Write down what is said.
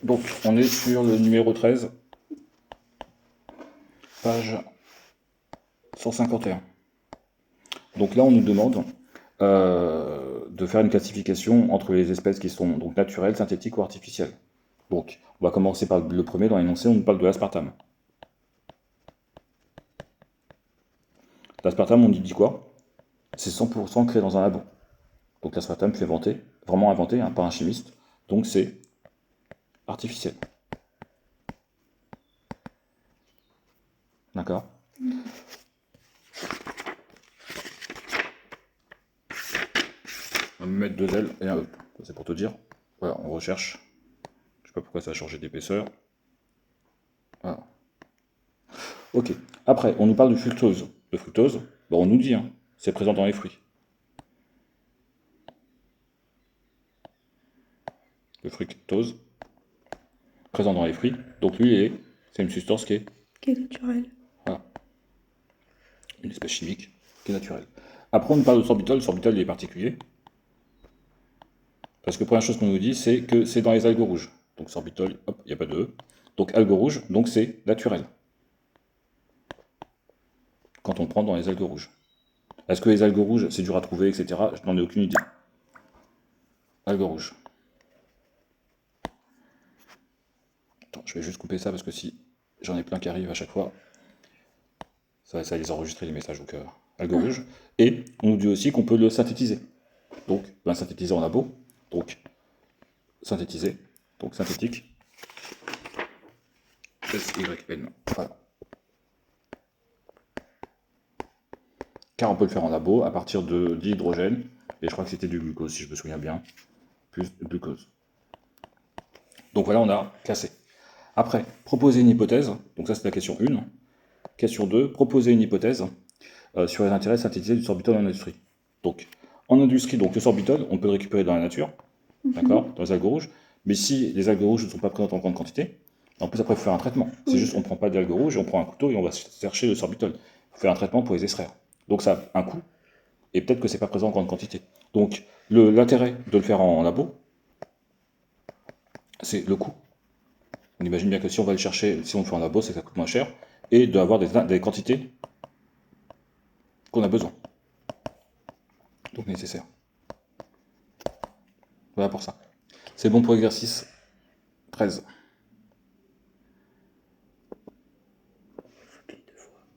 Donc, on est sur le numéro 13, page 151. Donc là, on nous demande de faire une classification entre les espèces qui sont donc naturelles, synthétiques ou artificielles. Donc, on va commencer par le premier dans l'énoncé, on nous parle de l'aspartame. L'aspartame, on nous dit quoi? C'est 100% créé dans un labo. Donc l'aspartame fut inventé, vraiment inventé, hein, par un chimiste, donc c'est artificiel. D'accord? On va me mettre deux L et un E. C'est pour te dire. Voilà, on recherche. Je sais pas pourquoi ça a changé d'épaisseur. Voilà. Ok. Après, on nous parle de fructose. Le fructose, bon, on nous dit, hein, c'est présent dans les fruits. Le fructose, présent dans les fruits. Donc lui, c'est une substance qui est naturel. voilà, une espèce chimique qui est naturelle. Après, on nous parle de sorbitol. Le sorbitol, il est particulier. Parce que la première chose qu'on nous dit, c'est que c'est dans les algues rouges. Donc sorbitol, hop, il n'y a pas de E. Donc algues rouges, donc c'est naturel. Quand on le prend dans les algues rouges. Est-ce que les algues rouges, c'est dur à trouver, etc. Je n'en ai aucune idée. Algues rouges. Attends, je vais juste couper ça parce que si j'en ai plein qui arrivent à chaque fois, ça va les enregistrer les messages. Donc algues rouges. Et on nous dit aussi qu'on peut le synthétiser. Donc, synthétiser en labo. Donc, synthétiser. Donc, synthétique. S-Y-N. Voilà. Car on peut le faire en labo à partir d'hydrogène, et je crois que c'était du glucose si je me souviens bien, plus de glucose. Donc voilà, on a classé. Après, proposer une hypothèse, donc ça c'est la question 1. Question 2, proposer une hypothèse sur les intérêts synthétisés du sorbitol en industrie. Donc, en industrie, donc le sorbitol, on peut le récupérer dans la nature, d'accord, dans les algues rouges, mais si les algues rouges ne sont pas présentes en grande quantité, en plus après il faut faire un traitement. C'est juste on ne prend pas d'algues rouges, on prend un couteau et on va chercher le sorbitol. Il faut faire un traitement pour les extraire. Donc ça a un coût, et peut-être que c'est pas présent en grande quantité. Donc l'intérêt de le faire en labo, c'est le coût. On imagine bien que si on va le chercher, si on le fait en labo, c'est que ça coûte moins cher, et d'avoir des quantités qu'on a besoin, donc nécessaires. Voilà pour ça. C'est bon pour l'exercice 13.